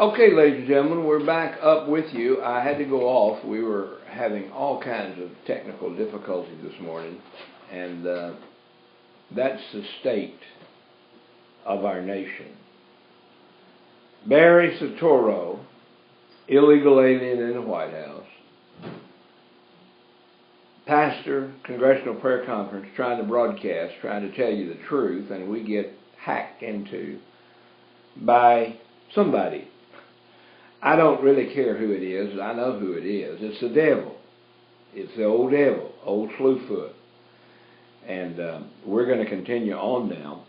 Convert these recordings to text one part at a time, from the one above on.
Okay, ladies and gentlemen, we're back up with you. I had to go off. We were having all kinds of technical difficulties this morning, and that's the state of our nation. Barry Soetoro, illegal alien in the White House, pastor, Congressional Prayer Conference, trying to broadcast, trying to tell you the truth, and we get hacked into by somebody. I don't really care who it is. I know who it is. It's the devil. It's the old devil, old Slewfoot. And we're going to continue on now.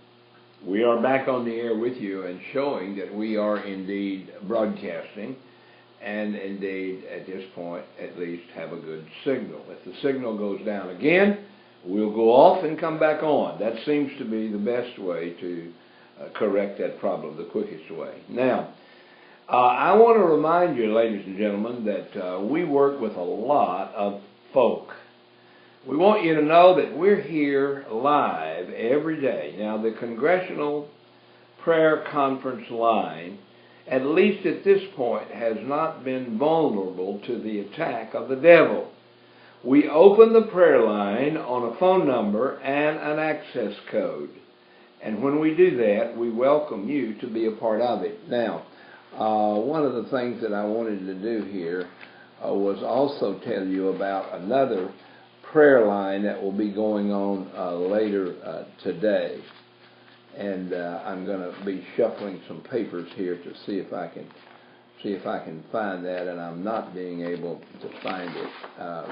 We are back on the air with you and showing that we are indeed broadcasting and indeed, at this point, at least have a good signal. If the signal goes down again, we'll go off and come back on. That seems to be the best way to correct that problem, the quickest way. Now, I want to remind you, ladies and gentlemen, that we work with a lot of folk. We want you to know that we're here live every day. Now, the Congressional Prayer Conference line, at least at this point, has not been vulnerable to the attack of the devil. We open the prayer line on a phone number and an access code. And when we do that, we welcome you to be a part of it. Now, one of the things that I wanted to do here was also tell you about another prayer line that will be going on later today. And I'm going to be shuffling some papers here to see if I can find that, and I'm not being able to find it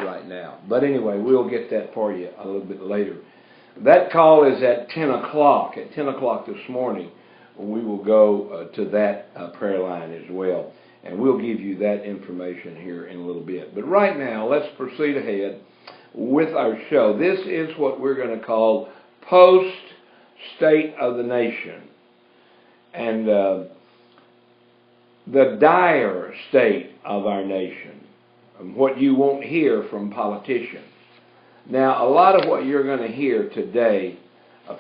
right now. But anyway, we'll get that for you a little bit later. That call is at 10 o'clock. At 10 o'clock this morning, we will go to that prayer line as well. And we'll give you that information here in a little bit. But right now, let's proceed ahead with our show. This is what we're going to call Post-State of the Nation. And the dire state of our nation. What you won't hear from politicians. Now, a lot of what you're going to hear today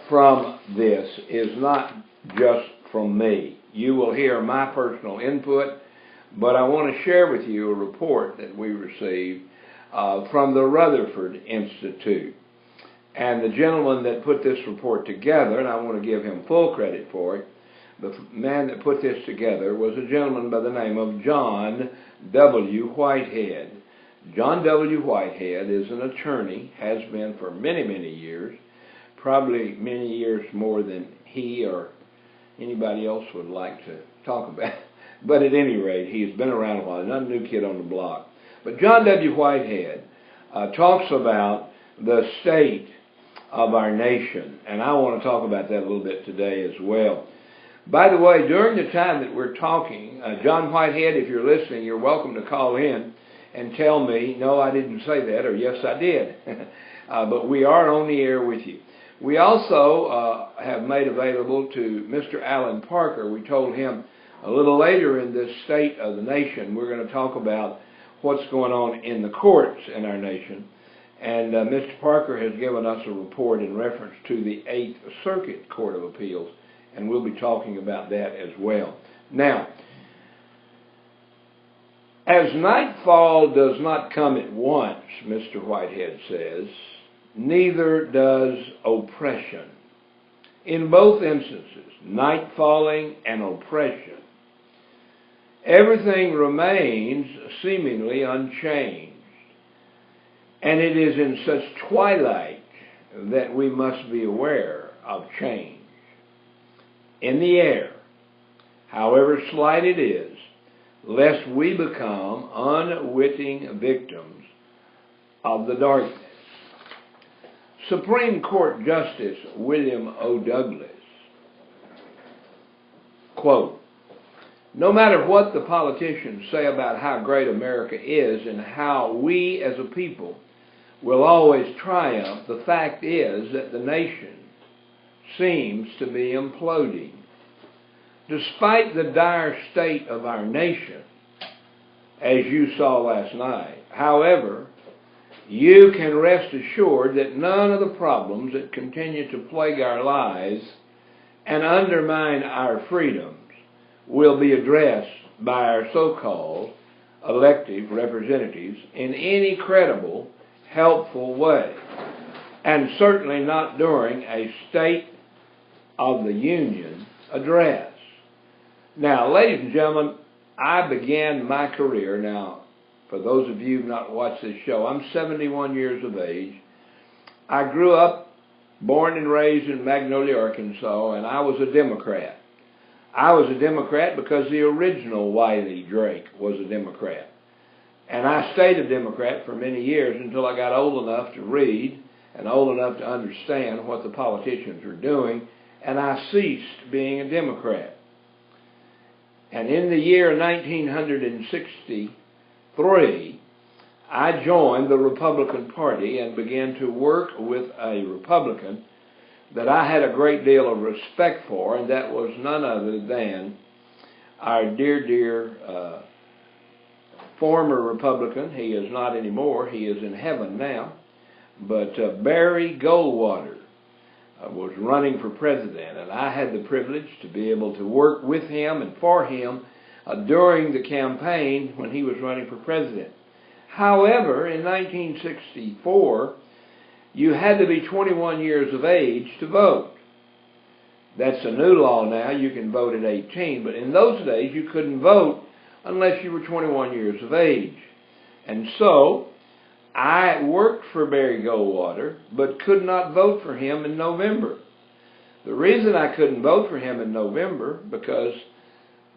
from this is not just from me. You will hear my personal input, but I want to share with you a report that we received from the Rutherford Institute. And the gentleman that put this report together, and I want to give him full credit for it, the man that put this together was a gentleman by the name of John W. Whitehead. John W. Whitehead is an attorney, has been for many, many years, probably many years more than he or anybody else would like to talk about. But at any rate, he's been around a while, not a new kid on the block. But John W. Whitehead talks about the state of our nation, and I want to talk about that a little bit today as well. By the way, during the time that we're talking, John Whitehead, if you're listening, you're welcome to call in and tell me, no, I didn't say that, or yes, I did. But we are on the air with you. We also have made available to Mr. Alan Parker. We told him a little later in this state of the nation, we're going to talk about what's going on in the courts in our nation. And Mr. Parker has given us a report in reference to the 8th Circuit Court of Appeals, and we'll be talking about that as well. Now, as nightfall does not come at once, Mr. Whitehead says, neither does oppression. In both instances, night falling and oppression, everything remains seemingly unchanged. And it is in such twilight that we must be aware of change. In the air, however slight it is, lest we become unwitting victims of the darkness. Supreme Court Justice William O. Douglas, quote, no matter what the politicians say about how great America is and how we as a people will always triumph, the fact is that the nation seems to be imploding. Despite the dire state of our nation, as you saw last night, however, you can rest assured that none of the problems that continue to plague our lives and undermine our freedoms will be addressed by our so-called elected representatives in any credible, helpful way, and certainly not during a State of the Union address. Now, ladies and gentlemen, I began my career, now, for those of you who have not watched this show, I'm 71 years of age. I grew up, born and raised in Magnolia, Arkansas, and I was a Democrat. I was a Democrat because the original Wiley Drake was a Democrat. And I stayed a Democrat for many years until I got old enough to read and old enough to understand what the politicians were doing, and I ceased being a Democrat. And in the year 1963, I joined the Republican Party and began to work with a Republican that I had a great deal of respect for, and that was none other than our dear former Republican. He is not anymore. He is in heaven now. But Barry Goldwater was running for president, and I had the privilege to be able to work with him and for him during the campaign when he was running for president. However, in 1964, you had to be 21 years of age to vote. That's a new law now. You can vote at 18, but in those days you couldn't vote unless you were 21 years of age. And so I worked for Barry Goldwater, but could not vote for him in November. The reason I couldn't vote for him in November, because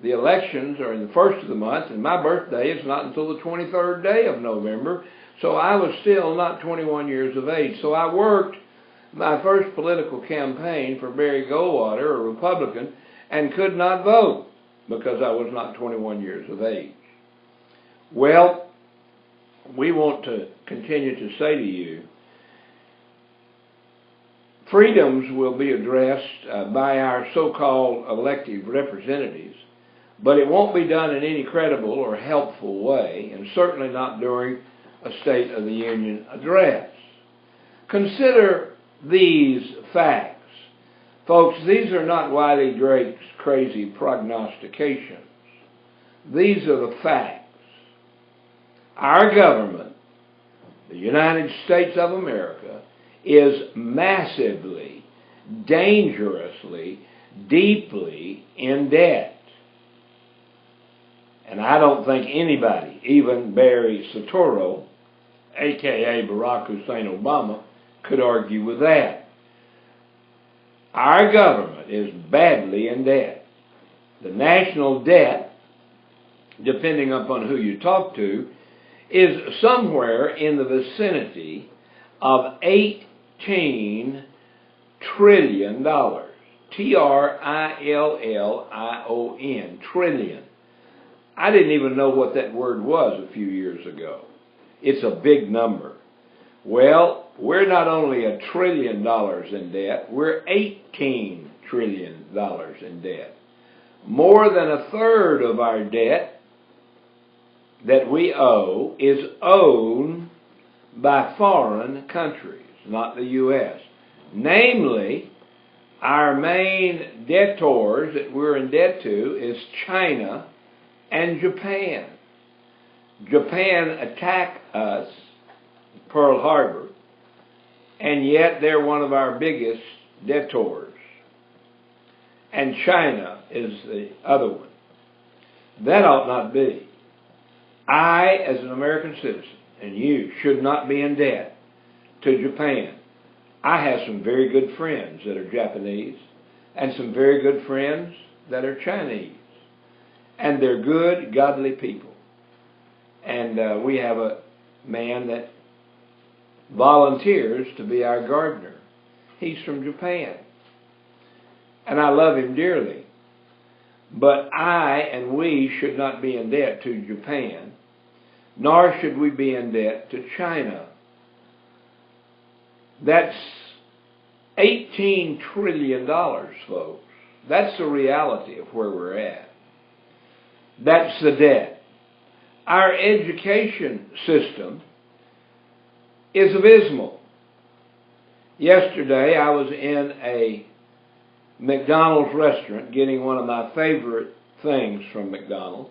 the elections are in the first of the month, and my birthday is not until the 23rd day of November, so I was still not 21 years of age. So I worked my first political campaign for Barry Goldwater, a Republican, and could not vote because I was not 21 years of age. Well, we want to continue to say to you, freedoms will be addressed by our so-called elected representatives, but it won't be done in any credible or helpful way, and certainly not during a State of the Union address. Consider these facts. Folks, these are not Wiley Drake's crazy prognostications. These are the facts. Our government, the United States of America, is massively, dangerously, deeply in debt. And I don't think anybody, even Barry Soetoro, a.k.a. Barack Hussein Obama, could argue with that. Our government is badly in debt. The national debt, depending upon who you talk to, is somewhere in the vicinity of $18 trillion. Trillion. Trillion. I didn't even know what that word was a few years ago. It's a big number. Well, we're not only $1 trillion in debt, we're $18 trillion in debt. More than a third of our debt that we owe is owned by foreign countries, not the U.S. Namely, our main debtors that we're in debt to is China and Japan. Japan attacked us, Pearl Harbor, and yet they're one of our biggest debtors. And China is the other one. That ought not be. I, as an American citizen, and you, should not be in debt to Japan. I have some very good friends that are Japanese, and some very good friends that are Chinese. And they're good, godly people. And we have a man that volunteers to be our gardener. He's from Japan. And I love him dearly. But I and we should not be in debt to Japan, nor should we be in debt to China. That's $18 trillion, folks. That's the reality of where we're at. That's the debt. Our education system is abysmal. Yesterday, I was in a McDonald's restaurant getting one of my favorite things from McDonald's,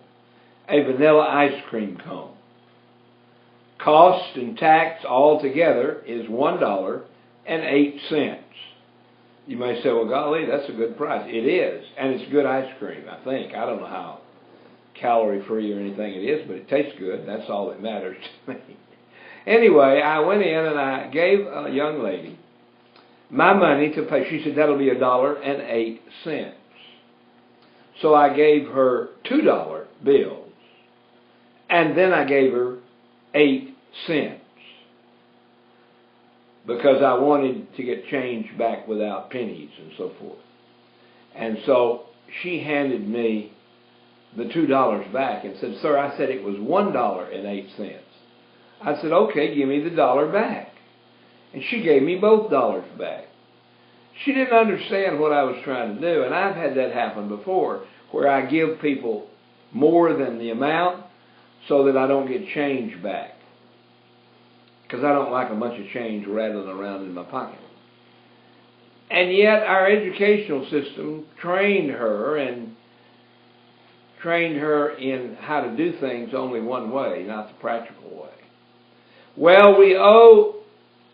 a vanilla ice cream cone. Cost and tax altogether is $1.08. You may say, well, golly, that's a good price. It is, and it's good ice cream, I think. I don't know how calorie-free or anything it is, but it tastes good. That's all that matters to me. Anyway, I went in and I gave a young lady my money to pay. She said, that'll be $1.08. So I gave her $2 bills, and then I gave her 8 cents because I wanted to get change back without pennies and so forth. And so she handed me the $2 back and said, sir, I said it was $1.08. I said, okay, give me the dollar back. And she gave me both dollars back. She didn't understand what I was trying to do, and I've had that happen before, where I give people more than the amount so that I don't get change back, because I don't like a bunch of change rattling around in my pocket. And yet our educational system trained her in how to do things only one way, not the practical way. Well, we owe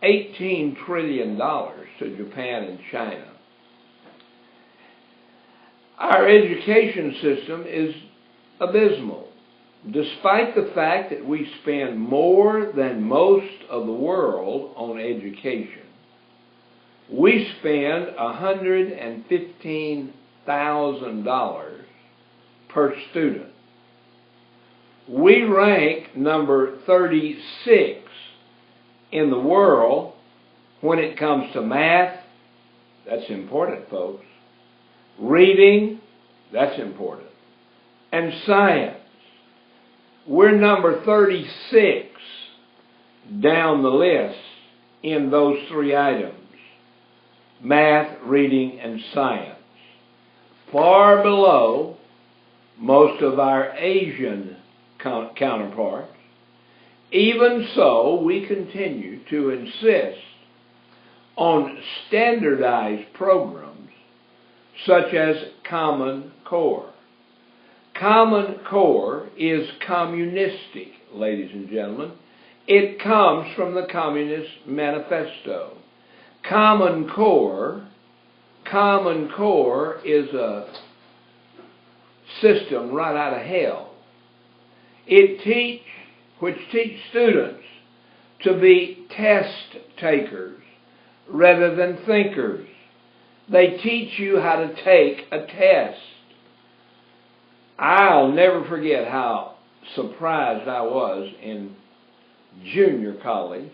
$18 trillion to Japan and China. Our education system is abysmal, despite the fact that we spend more than most of the world on education. We spend $115,000 per student. We rank number 36 in the world when it comes to math. That's important, folks. Reading, that's important. And science. We're number 36 down the list in those 3 items. Math, reading, and science. Far below most of our Asian counterparts. Even so, we continue to insist on standardized programs such as Common Core. Common Core is communistic, ladies and gentlemen. It comes from the Communist Manifesto. Common Core is a system right out of hell. Which teach students to be test takers rather than thinkers. They teach you how to take a test. I'll never forget how surprised I was in junior college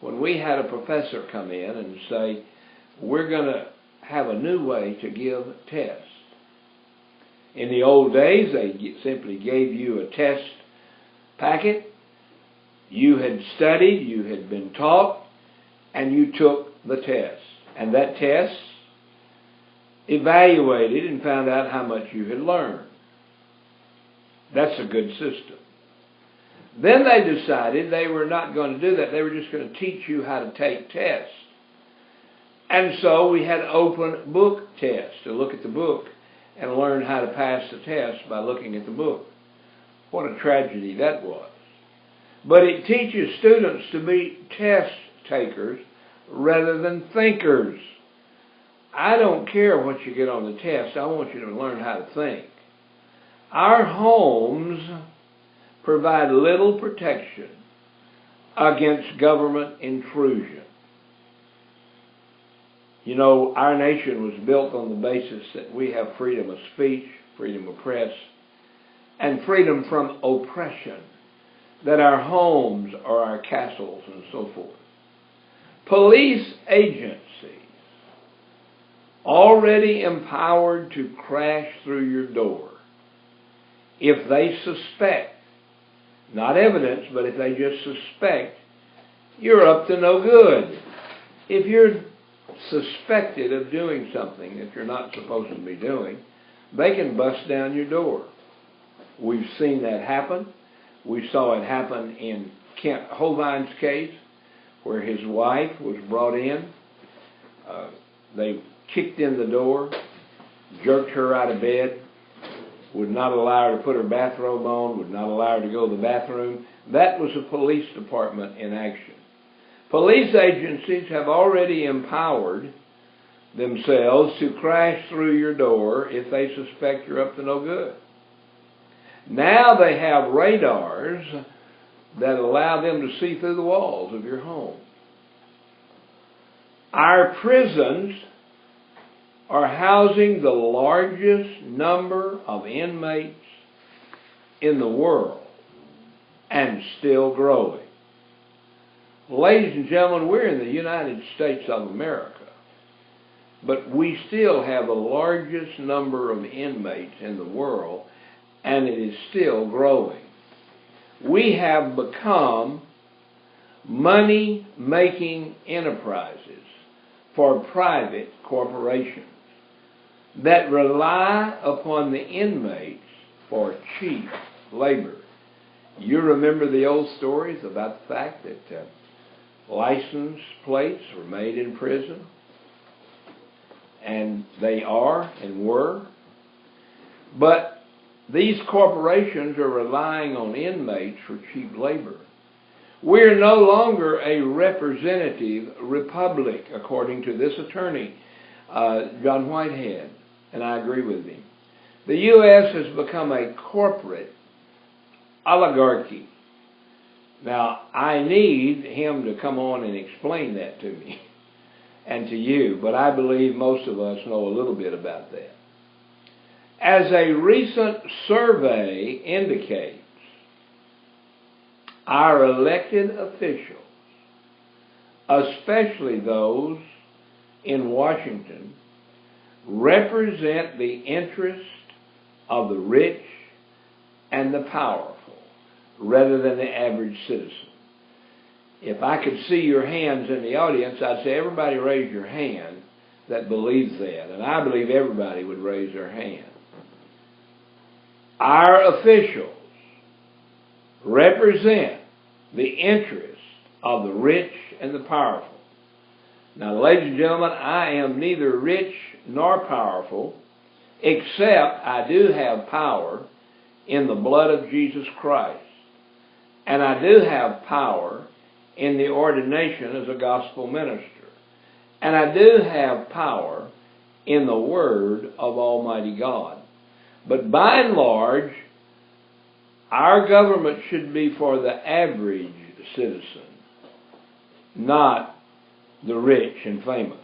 when we had a professor come in and say, we're going to have a new way to give tests. In the old days, they simply gave you a test packet. You had studied, you had been taught, and you took the test. And that test evaluated and found out how much you had learned. That's a good system. Then they decided they were not going to do that. They were just going to teach you how to take tests. And so we had open book tests to look at the book and learn how to pass the test by looking at the book. What a tragedy that was. But it teaches students to be test takers rather than thinkers. I don't care what you get on the test. I want you to learn how to think. Our homes provide little protection against government intrusion. You know, our nation was built on the basis that we have freedom of speech, freedom of press, and freedom from oppression, that our homes are our castles and so forth. Police agencies, already empowered to crash through your door, if they suspect, not evidence, but if they just suspect, you're up to no good. If you're suspected of doing something that you're not supposed to be doing, they can bust down your door. We've seen that happen. We saw it happen in Kent Hovine's case, where his wife was brought in. They kicked in the door, jerked her out of bed, would not allow her to put her bathrobe on, would not allow her to go to the bathroom. That was a police department in action. Police agencies have already empowered themselves to crash through your door if they suspect you're up to no good. Now they have radars that allow them to see through the walls of your home. Our prisons are housing the largest number of inmates in the world, and still growing. Ladies and gentlemen, we're in the United States of America, but we still have the largest number of inmates in the world, and it is still growing. We have become money-making enterprises for private corporations that rely upon the inmates for cheap labor. You remember the old stories about the fact that license plates were made in prison, and they are and were. But these corporations are relying on inmates for cheap labor. We're no longer a representative republic, according to this attorney, John Whitehead, and I agree with him. The U.S. has become a corporate oligarchy. Now, I need him to come on and explain that to me and to you, but I believe most of us know a little bit about that. As a recent survey indicates, our elected officials, especially those in Washington, represent the interest of the rich and the powerful rather than the average citizen. If I could see your hands in the audience, I'd say everybody raise your hand that believes that, and I believe everybody would raise their hand. Our officials represent the interests of the rich and the powerful. Now, ladies and gentlemen, I am neither rich nor powerful, except I do have power in the blood of Jesus Christ. And I do have power in the ordination as a gospel minister. And I do have power in the Word of Almighty God. But by and large, our government should be for the average citizen, not the rich and famous.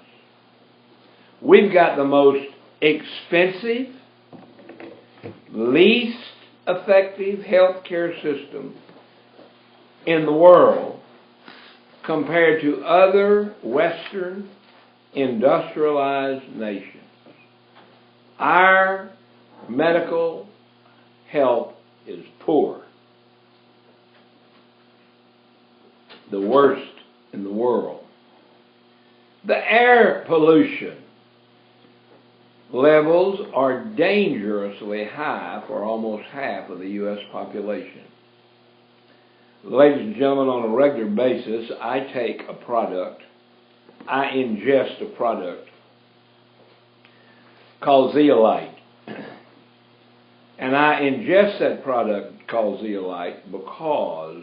We've got the most expensive, least effective healthcare system in the world compared to other Western industrialized nations. Our medical help is poor, the worst in the world. The air pollution levels are dangerously high for almost half of the U.S. population. Ladies and gentlemen, on a regular basis, I take a product, I ingest a product called zeolite. And I ingest that product called zeolite because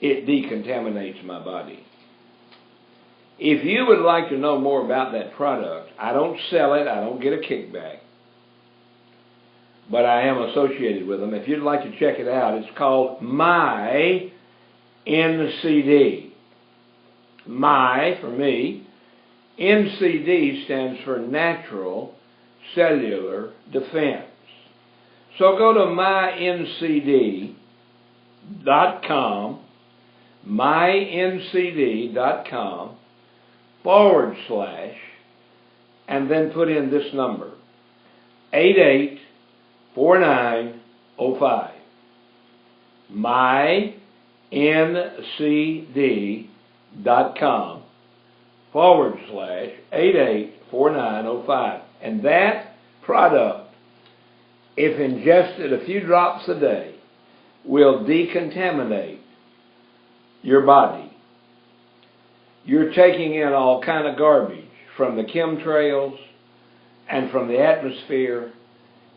it decontaminates my body. If you would like to know more about that product, I don't sell it, I don't get a kickback, but I am associated with them. If you'd like to check it out, it's called My NCD. My, for me, NCD stands for Natural Cellular Defense. So go to myncd.com, myncd.com / and then put in this number, 884905. myncd.com / 884905. And that product, if ingested a few drops a day, will decontaminate your body. You're taking in all kind of garbage from the chemtrails and from the atmosphere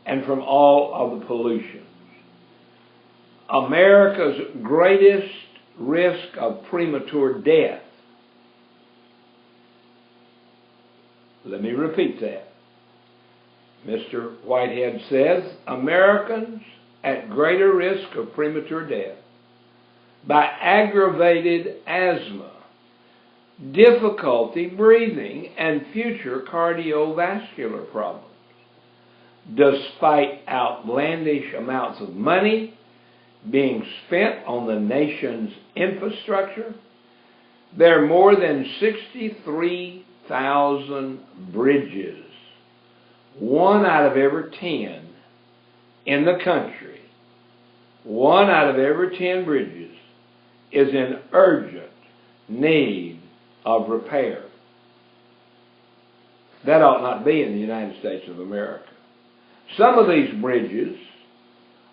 and from all of the pollution. America's greatest risk of premature death. Let me repeat that. Mr. Whitehead says, Americans at greater risk of premature death by aggravated asthma, difficulty breathing, and future cardiovascular problems. Despite outlandish amounts of money being spent on the nation's infrastructure, there are more than 63,000 bridges, 1 out of every 10 in the country. 1 out of every 10 bridges is in urgent need of repair. That ought not be in the United States of America. Some of these bridges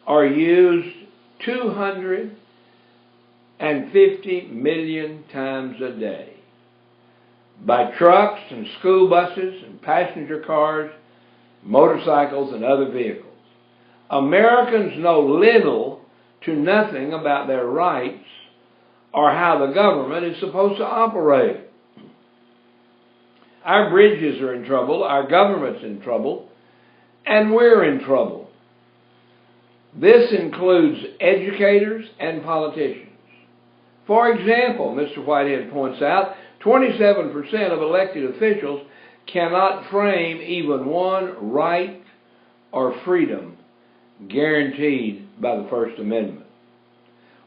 are used 250 million times a day by trucks and school buses and passenger cars, motorcycles, and other vehicles. Americans know little to nothing about their rights or how the government is supposed to operate. Our bridges are in trouble, our government's in trouble, and we're in trouble. This includes educators and politicians. For example, Mr. Whitehead points out, 27% of elected officials cannot frame even one right or freedom guaranteed by the First Amendment,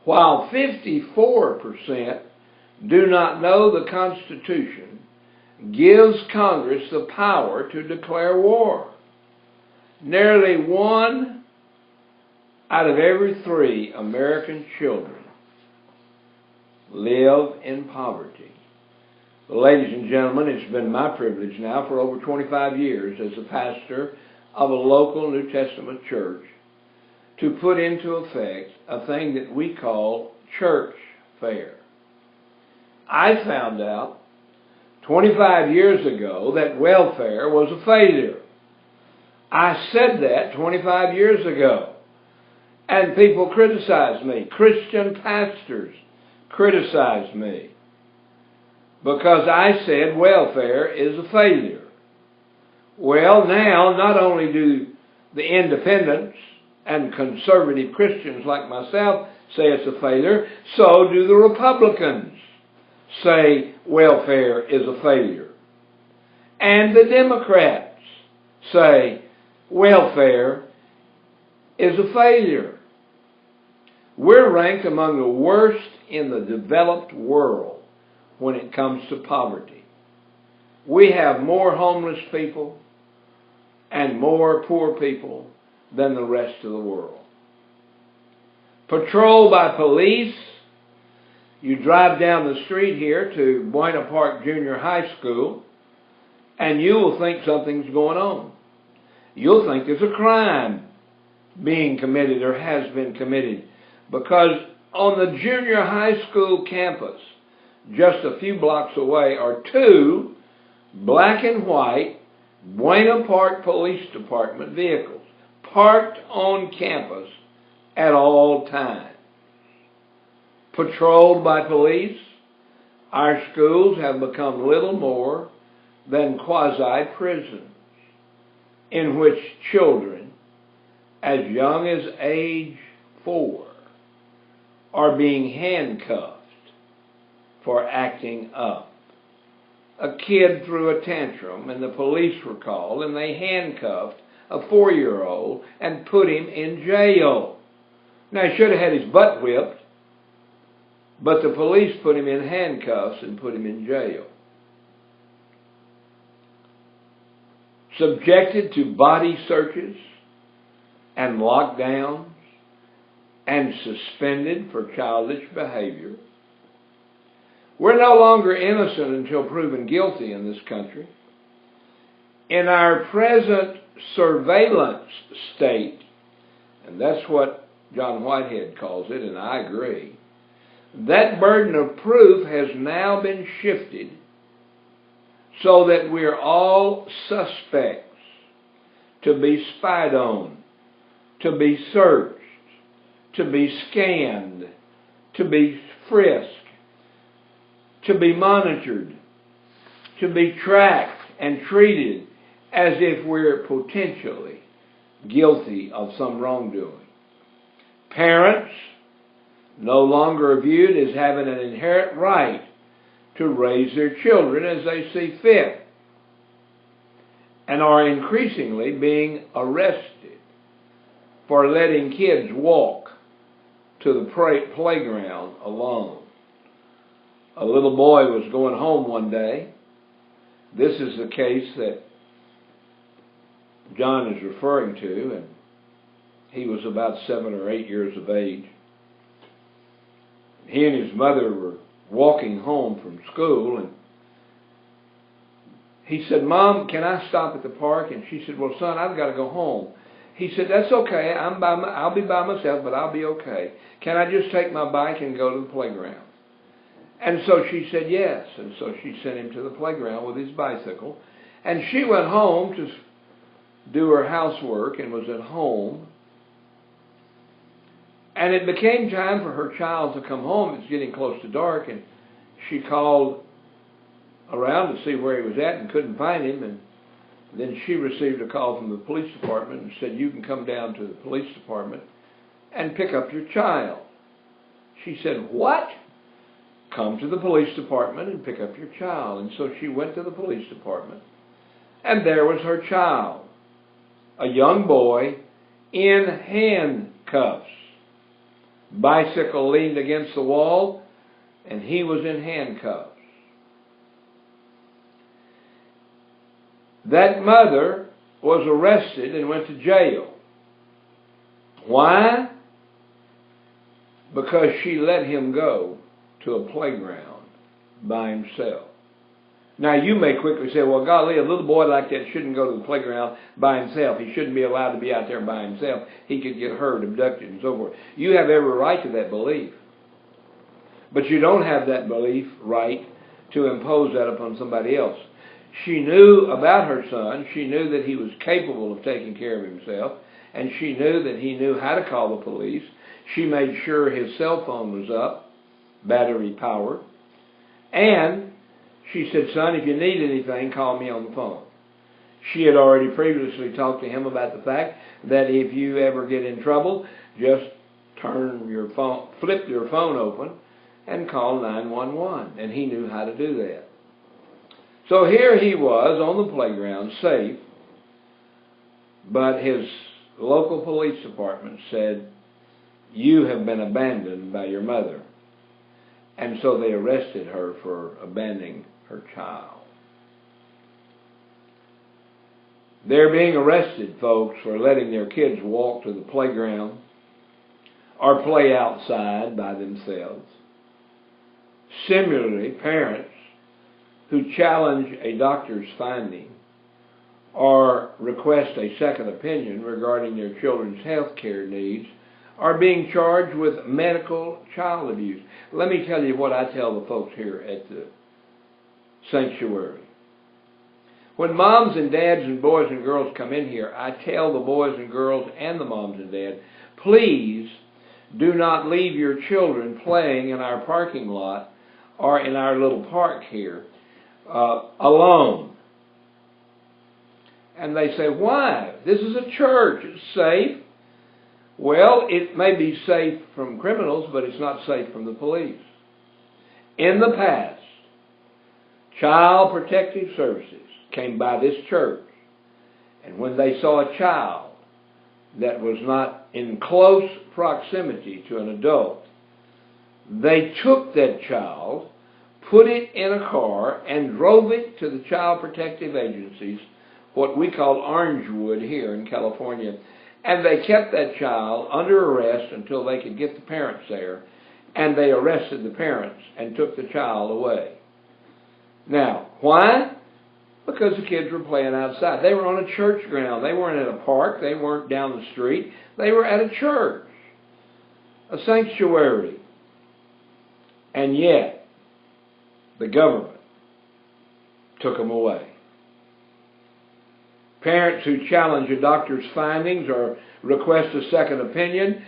while 54% do not know the Constitution gives Congress the power to declare war. Nearly 1 out of every 3 American children live in poverty. Well, ladies and gentlemen, it's been my privilege now for over 25 years as a pastor of a local New Testament church to put into effect a thing that we call church fair. I found out 25 years ago that welfare was a failure. I said that 25 years ago. And people criticized me. Christian pastors criticized me because I said welfare is a failure. Well, now not only do the independents and conservative Christians like myself say it's a failure, so do the Republicans say welfare is a failure. And the Democrats say welfare is a failure. We're ranked among the worst in the developed world when it comes to poverty. We have more homeless people and more poor people than the rest of the world. Patrolled by police, you drive down the street here to Buena Park Junior High School, and you will think something's going on. You'll think there's a crime being committed or has been committed, because on the junior high school campus, just a few blocks away, are 2 black and white Buena Park Police Department vehicles parked on campus at all times. Patrolled by police, our schools have become little more than quasi-prisons in which children as young as age 4 are being handcuffed for acting up. A kid threw a tantrum and the police were called and they handcuffed a 4-year-old and put him in jail. Now, he should have had his butt whipped, but the police put him in handcuffs and put him in jail. Subjected to body searches and lockdowns and suspended for childish behavior. We're no longer innocent until proven guilty in this country. In our present surveillance state, and that's what John Whitehead calls it, and I agree, that burden of proof has now been shifted so that we're all suspects to be spied on, to be searched, to be scanned, to be frisked, to be monitored, to be tracked and treated as if we're potentially guilty of some wrongdoing. Parents no longer are viewed as having an inherent right to raise their children as they see fit, and are increasingly being arrested for letting kids walk to the playground alone. A little boy was going home one day. This is the case that John is referring to, and he was about 7 or 8 years of age. He and his mother were walking home from school, and he said, "Mom, can I stop at the park?" And she said, "Well, son, I've got to go home." He said, "That's okay. I'll be by myself, but I'll be okay. Can I just take my bike and go to the playground?" And so she said yes. And so she sent him to the playground with his bicycle. And she went home to do her housework and was at home. And it became time for her child to come home. It's getting close to dark, and she called around to see where he was at and couldn't find him. And then she received a call from the police department and said, "You can come down to the police department and pick up your child." She said, "What?" "Come to the police department and pick up your child." And so she went to the police department, and there was her child, a young boy in handcuffs. Bicycle leaned against the wall, and he was in handcuffs. That mother was arrested and went to jail. Why? Because she let him go to a playground by himself. Now, you may quickly say, "Well, golly, a little boy like that shouldn't go to the playground by himself. He shouldn't be allowed to be out there by himself. He could get hurt, abducted, and so forth." You have every right to that belief. But you don't have that belief right to impose that upon somebody else. She knew about her son. She knew that he was capable of taking care of himself, and she knew that he knew how to call the police. She made sure his cell phone was up, battery powered, and she said, "Son, if you need anything, call me on the phone." She had already previously talked to him about the fact that if you ever get in trouble, just flip your phone open and call 911, and he knew how to do that. So here he was on the playground, safe, but his local police department said, "You have been abandoned by your mother." And so they arrested her for abandoning her child. They're being arrested, folks, for letting their kids walk to the playground or play outside by themselves. Similarly, parents who challenge a doctor's finding or request a second opinion regarding their children's health care needs are being charged with medical child abuse. Let me tell you what I tell the folks here at the sanctuary. When moms and dads and boys and girls come in here, I tell the boys and girls and the moms and dads, please do not leave your children playing in our parking lot or in our little park here alone. And they say, "Why? This is a church. It's safe." Well, it may be safe from criminals, but it's not safe from the police. In the past, Child Protective Services came by this church, and when they saw a child that was not in close proximity to an adult, they took that child, put it in a car, and drove it to the Child Protective Agencies, what we call Orangewood here in California, and they kept that child under arrest until they could get the parents there, and they arrested the parents and took the child away. Now, why? Because the kids were playing outside. They were on a church ground. They weren't at a park. They weren't down the street. They were at a church, a sanctuary. And yet, the government took them away. Parents who challenge a doctor's findings or request a second opinion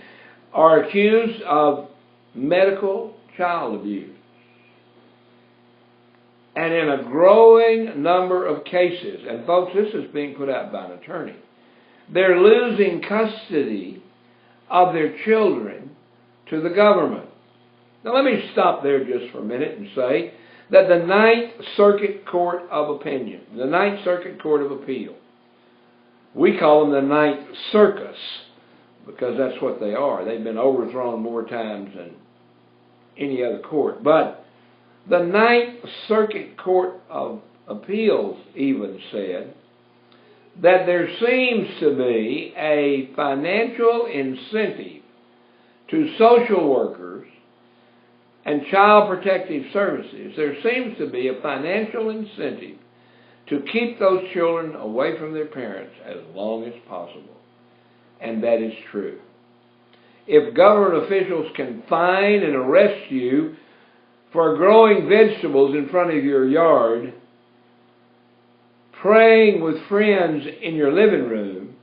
are accused of medical child abuse. And in a growing number of cases, and folks, this is being put out by an attorney, they're losing custody of their children to the government. Now let me stop there just for a minute and say that the Ninth Circuit Court of Opinion, the Ninth Circuit Court of Appeal, we call them the Ninth Circus because that's what they are. They've been overthrown more times than any other court. But the Ninth Circuit Court of Appeals even said that there seems to be a financial incentive to social workers and child protective services. There seems to be a financial incentive to keep those children away from their parents as long as possible. And that is true. If government officials can fine and arrest you for growing vegetables in front of your yard, praying with friends in your living room,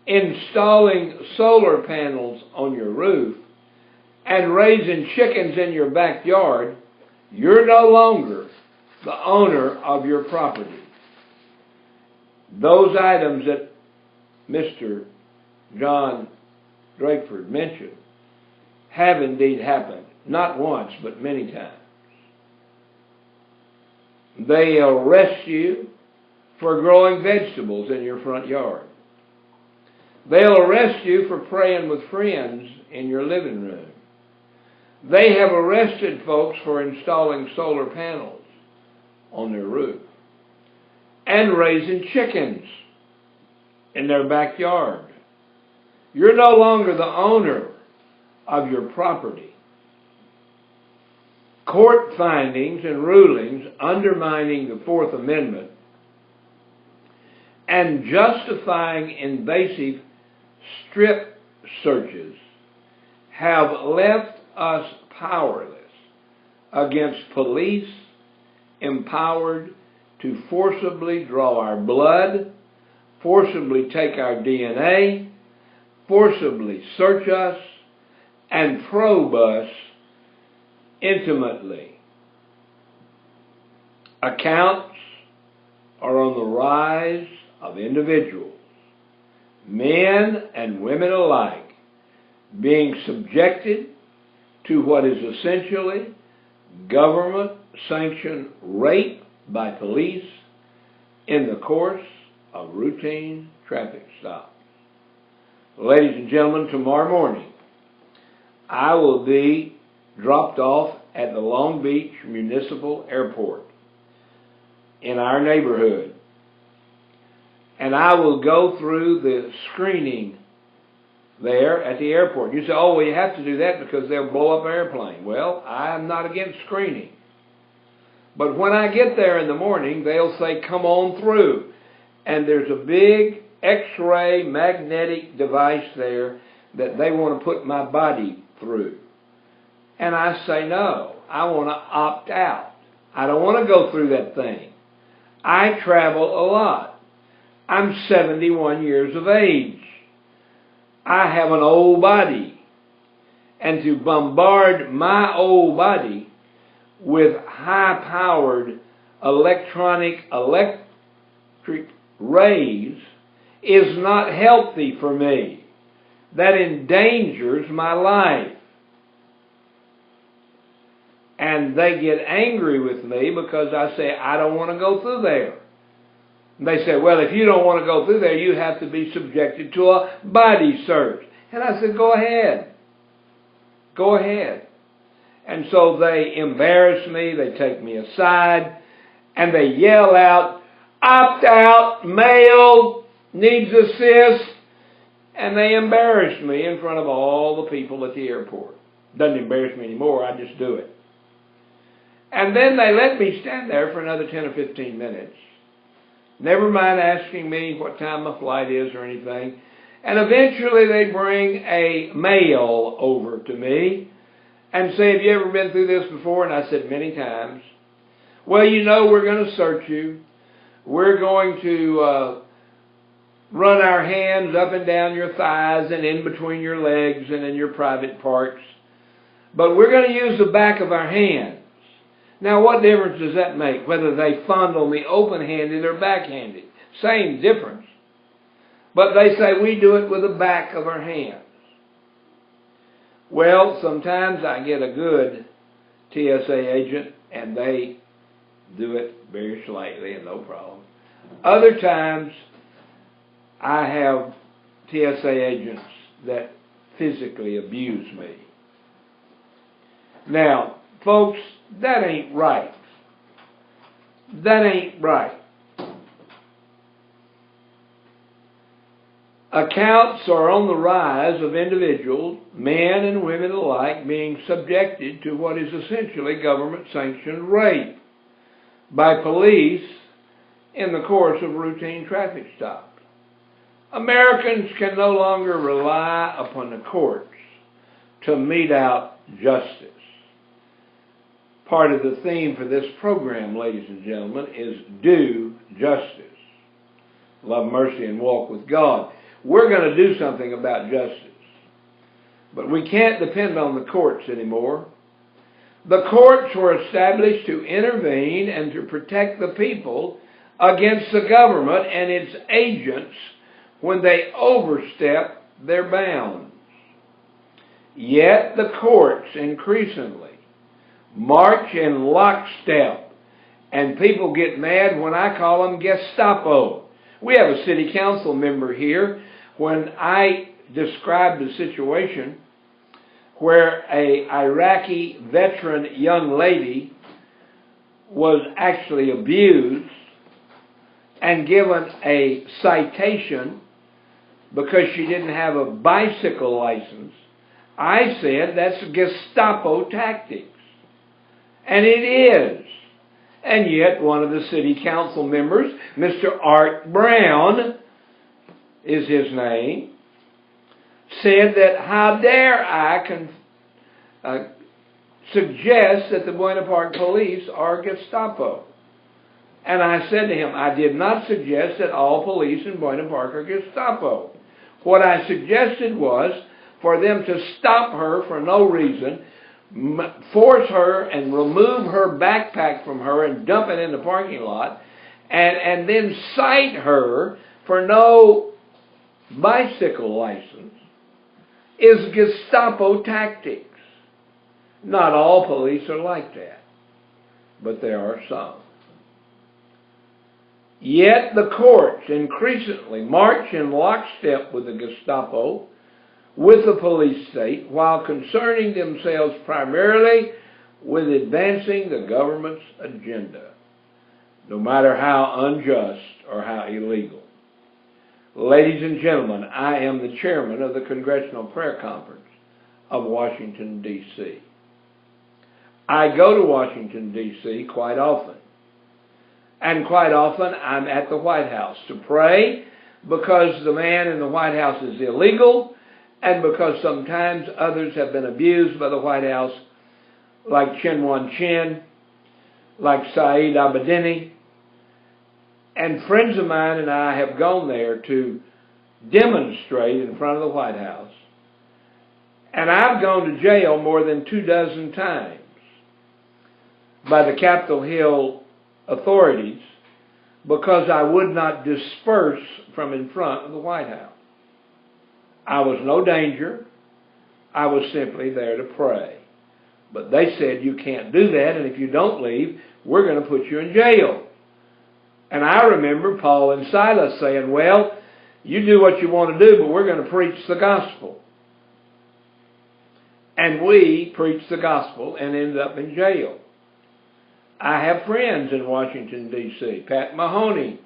installing solar panels on your roof, and raising chickens in your backyard, you're no longer the owner of your property. Those items that Mr. John Drakeford mentioned have indeed happened, not once, but many times. They arrest you for growing vegetables in your front yard. They'll arrest you for praying with friends in your living room. They have arrested folks for installing solar panels on their roof and raising chickens in their backyard. You're no longer the owner of your property. Court findings and rulings undermining the Fourth Amendment and justifying invasive strip searches have left us powerless against police empowered to forcibly draw our blood, forcibly take our DNA, forcibly search us, and probe us intimately. Accounts are on the rise of individuals, men and women alike, being subjected to what is essentially government-sanctioned rape by police in the course of routine traffic stops. Ladies and gentlemen, tomorrow morning I will be dropped off at the Long Beach Municipal Airport in our neighborhood, and I will go through the screening there at the airport. You say, oh, well, you have to do that because they'll blow up an airplane. Well, I'm not against screening. But when I get there in the morning, they'll say, come on through. And there's a big X-ray magnetic device there that they want to put my body through. And I say, no, I want to opt out. I don't want to go through that thing. I travel a lot. I'm 71 years of age. I have an old body. And to bombard my old body with high-powered electric rays is not healthy for me. That endangers my life. And they get angry with me because I say, I don't want to go through there. And they say, well, if you don't want to go through there, you have to be subjected to a body search. And I said, go ahead. Go ahead. And so they embarrass me, they take me aside, and they yell out, opt out, male, needs assist, and they embarrass me in front of all the people at the airport. Doesn't embarrass me anymore, I just do it. And then they let me stand there for another 10 or 15 minutes. Never mind asking me what time my flight is or anything. And eventually they bring a male over to me and say, have you ever been through this before? And I said, many times. Well, you know, we're going to search you. We're going to run our hands up and down your thighs and in between your legs and in your private parts. But we're going to use the back of our hands. Now, what difference does that make, whether they fondle me open-handed or backhanded? Same difference. But they say we do it with the back of our hands. Well, sometimes I get a good TSA agent, and they do it very slightly and no problem. Other times, I have TSA agents that physically abuse me. Now, folks, that ain't right. That ain't right. Accounts are on the rise of individuals, men and women alike, being subjected to what is essentially government-sanctioned rape by police in the course of routine traffic stops. Americans can no longer rely upon the courts to mete out justice. Part of the theme for this program, ladies and gentlemen, is do justice. Love mercy and walk with God. We're going to do something about justice. But we can't depend on the courts anymore. The courts were established to intervene and to protect the people against the government and its agents when they overstep their bounds. Yet the courts increasingly march in lockstep, and people get mad when I call them Gestapo. We have a city council member here. When I described the situation where an Iraqi veteran young lady was actually abused and given a citation because she didn't have a bicycle license, I said that's Gestapo tactics. And it is. And yet one of the city council members, Mr. Art Brown is his name, said that how dare I suggest that the Buena Park police are Gestapo. And I said to him, I did not suggest that all police in Buena Park are Gestapo. What I suggested was for them to stop her for no reason, force her and remove her backpack from her and dump it in the parking lot, and then cite her for no bicycle license, is Gestapo tactics. Not all police are like that, but there are some. Yet the courts increasingly march in lockstep with the Gestapo, with the police state, while concerning themselves primarily with advancing the government's agenda, no matter how unjust or how illegal. Ladies and gentlemen, I am the chairman of the Congressional Prayer Conference of Washington, D.C. I go to Washington, D.C. quite often. And quite often I'm at the White House to pray because the man in the White House is illegal and because sometimes others have been abused by the White House, like Chinwan Chin, like Saeed Abedini. And friends of mine and I have gone there to demonstrate in front of the White House. And I've gone to jail more than 24 times by the Capitol Hill authorities because I would not disperse from in front of the White House. I was no danger. I was simply there to pray. But they said, you can't do that, and if you don't leave, we're going to put you in jail. And I remember Paul and Silas saying, well, you do what you want to do, but we're going to preach the gospel. And we preached the gospel and ended up in jail. I have friends in Washington, D.C., Pat Mahoney,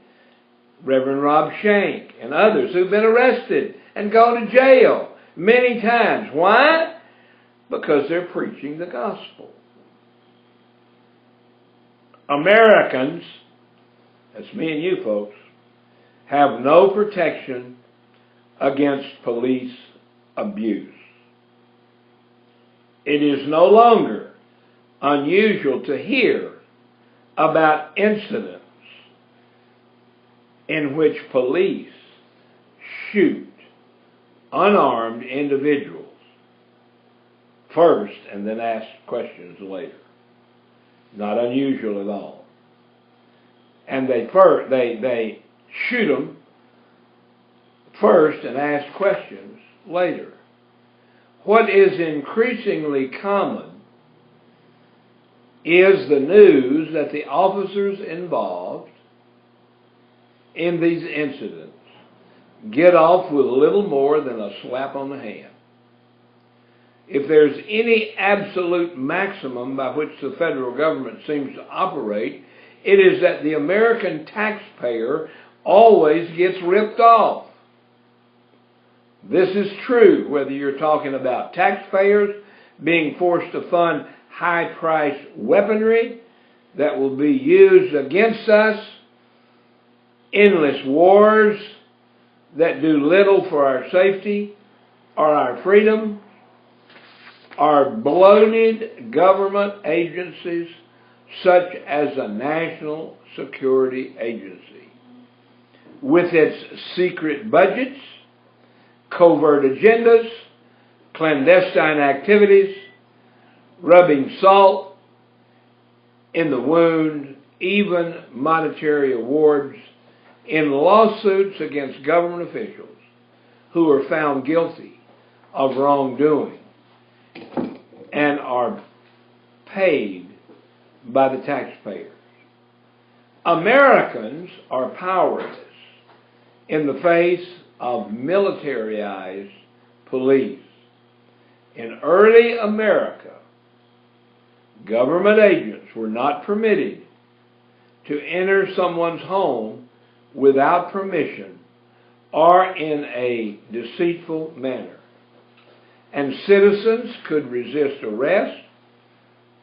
Reverend Rob Shank, and others who've been arrested and gone to jail many times. Why? Because they're preaching the gospel. Americans, that's me and you folks, have no protection against police abuse. It is no longer unusual to hear about incidents in which police shoot unarmed individuals first and then ask questions later. Not unusual at all. And they shoot them first and ask questions later. What is increasingly common is the news that the officers involved in these incidents get off with little more than a slap on the hand. If there's any absolute maximum by which the federal government seems to operate, it is that the American taxpayer always gets ripped off. This is true whether you're talking about taxpayers being forced to fund high-priced weaponry that will be used against us, endless wars that do little for our safety or our freedom, or bloated government agencies such as the National Security Agency, with its secret budgets, covert agendas, clandestine activities, rubbing salt in the wound, even monetary awards in lawsuits against government officials who are found guilty of wrongdoing and are paid by the taxpayers. Americans are powerless in the face of militarized police. In early America, government agents were not permitted to enter someone's home without permission or in a deceitful manner. And citizens could resist arrest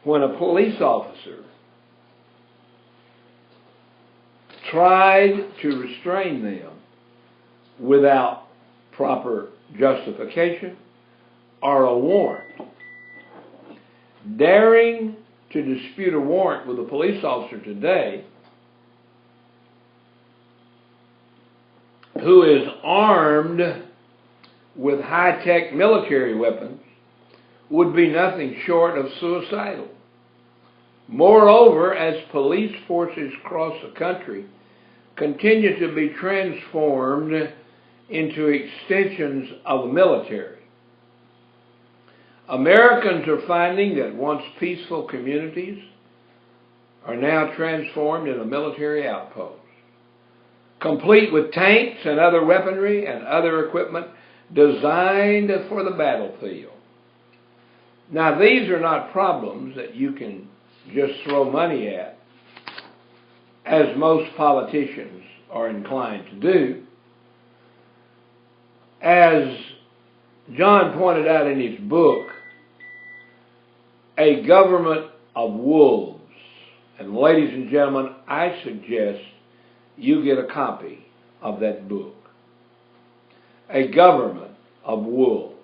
when a police officer tried to restrain them without proper justification or a warrant. Daring to dispute a warrant with a police officer today who is armed with high-tech military weapons would be nothing short of suicidal. Moreover, as police forces across the country continue to be transformed into extensions of the military, Americans are finding that once peaceful communities are now transformed into military outposts, complete with tanks and other weaponry and other equipment designed for the battlefield. Now, these are not problems that you can just throw money at, as most politicians are inclined to do. As John pointed out in his book, A Government of Wolves. And ladies and gentlemen, I suggest you get a copy of that book. A Government of Wolves.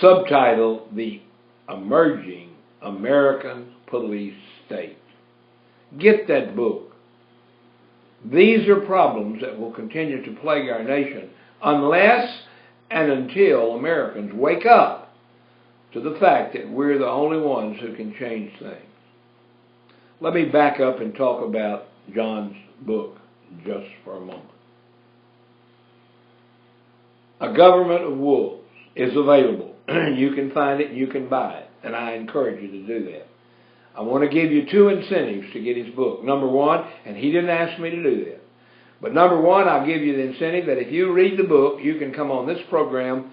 Subtitle, The Emerging American Police State. Get that book. These are problems that will continue to plague our nation unless and until Americans wake up to the fact that we're the only ones who can change things. Let me back up and talk about John's book just for a moment. A Government of Wolves is available. You can find it and you can buy it, and I encourage you to do that. I want to give you 2 incentives to get his book. Number 1, and he didn't ask me to do that, but number 1, I'll give you the incentive that if you read the book, you can come on this program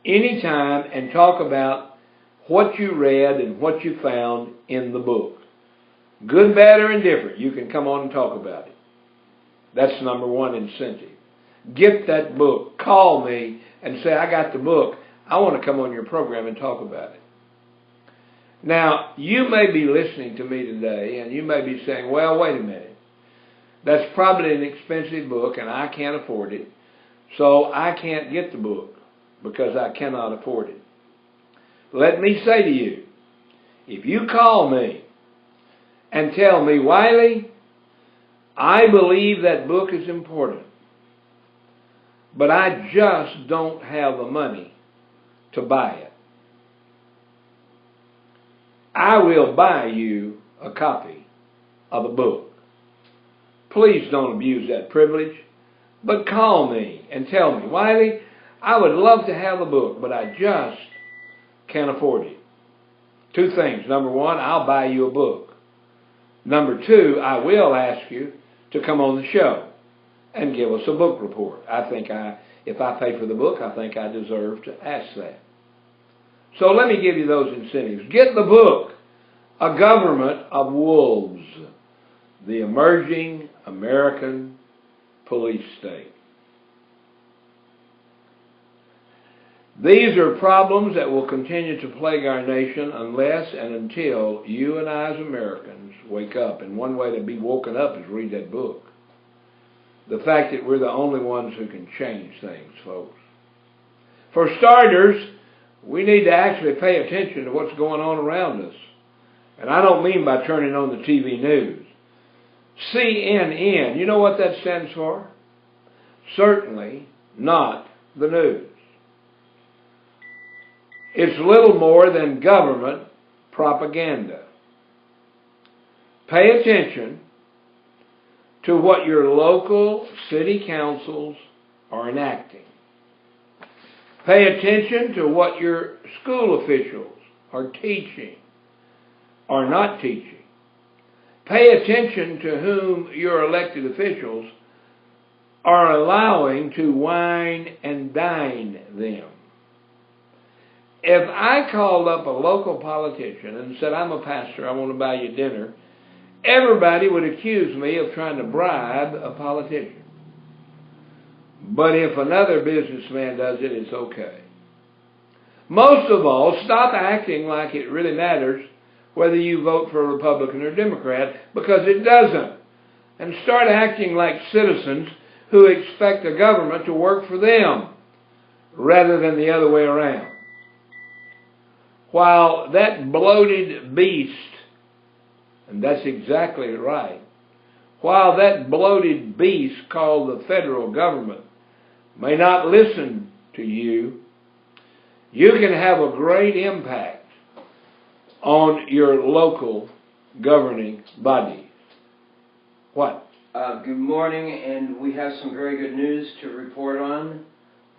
anytime and talk about what you read and what you found in the book. Good, bad, or indifferent, you can come on and talk about it. That's number 1 incentive. Get that book. Call me and say, I got the book. I want to come on your program and talk about it. Now, you may be listening to me today and you may be saying, well, wait a minute. That's probably an expensive book and I can't afford it, so I can't get the book because I cannot afford it. Let me say to you, if you call me and tell me, Wiley, I believe that book is important, but I just don't have the money to buy it. I will buy you a copy of the book. Please don't abuse that privilege, but call me and tell me, Wiley, I would love to have the book, but I just can't afford it. Two things. Number one, I'll buy you a book. Number two, I will ask you to come on the show and give us a book report. If I pay for the book, I think I deserve to ask that. So let me give you those incentives. Get the book, A Government of Wolves, the Emerging American Police State. These are problems that will continue to plague our nation unless and until you and I as Americans wake up. And one way to be woken up is read that book. The fact that we're the only ones who can change things, folks. For starters, we need to actually pay attention to what's going on around us. And I don't mean by turning on the TV news. CNN, you know what that stands for? Certainly not the news. It's little more than government propaganda. Pay attention to what your local city councils are enacting. Pay attention to what your school officials are teaching or not teaching. Pay attention to whom your elected officials are allowing to wine and dine them. If I called up a local politician and said, I'm a pastor, I want to buy you dinner, everybody would accuse me of trying to bribe a politician. But if another businessman does it, it's okay. Most of all, stop acting like it really matters whether you vote for a Republican or Democrat, because it doesn't. And start acting like citizens who expect the government to work for them rather than the other way around. While that bloated beast, and that's exactly right, while that bloated beast called the federal government may not listen to you, you can have a great impact on your local governing bodies. What? Good morning, and we have some very good news to report on,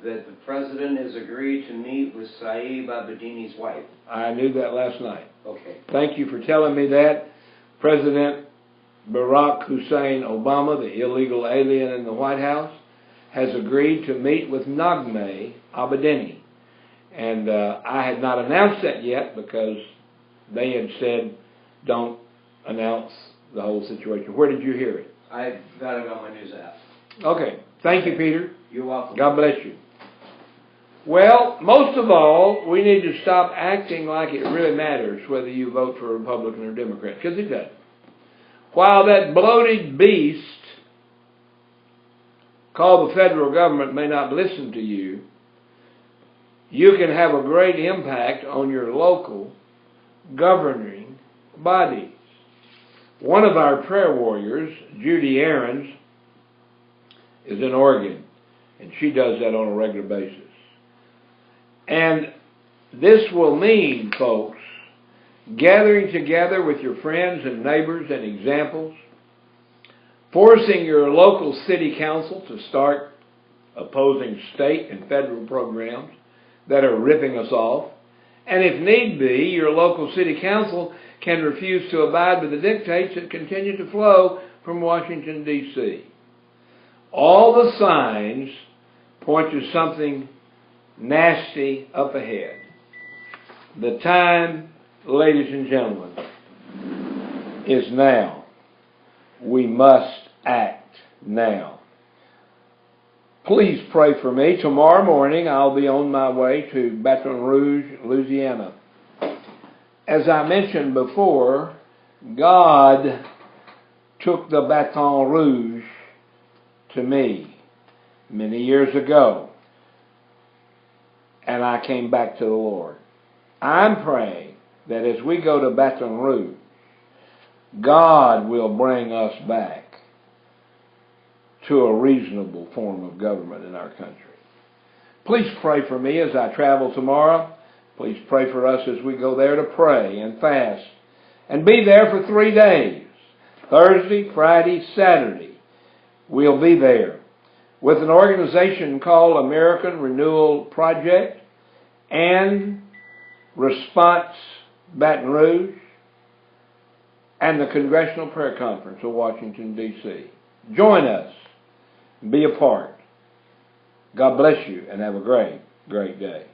that the President has agreed to meet with Saeed Abedini's wife. I knew that last night. Okay. Thank you for telling me that. President Barack Hussein Obama, the illegal alien in the White House, has agreed to meet with Naghmeh Abedini. And I had not announced that yet because they had said, don't announce the whole situation. Where did you hear it? I got it on my news app. Okay. Thank you, Peter. You're welcome. God bless you. Well, most of all, we need to stop acting like it really matters whether you vote for a Republican or Democrat, because it doesn't. While that bloated beast called the federal government may not listen to you, you can have a great impact on your local governing bodies. One of our prayer warriors, Judy Aarons, is in Oregon, and she does that on a regular basis. And this will mean, folks, gathering together with your friends and neighbors and examples, forcing your local city council to start opposing state and federal programs that are ripping us off, and if need be, your local city council can refuse to abide by the dictates that continue to flow from Washington, D.C. All the signs point to something nasty up ahead. The time, ladies and gentlemen, is now. We must act now. Please pray for me. Tomorrow morning I'll be on my way to Baton Rouge, Louisiana. As I mentioned before, God took the Baton Rouge to me many years ago, and I came back to the Lord. I'm praying that as we go to Baton Rouge, God will bring us back to a reasonable form of government in our country. Please pray for me as I travel tomorrow. Please pray for us as we go there to pray and fast and be there for 3 days. Thursday, Friday, Saturday. We'll be there with an organization called American Renewal Project and Response Baton Rouge and the Congressional Prayer Conference of Washington, D.C. Join us. Be a part. God bless you and have a great, great day.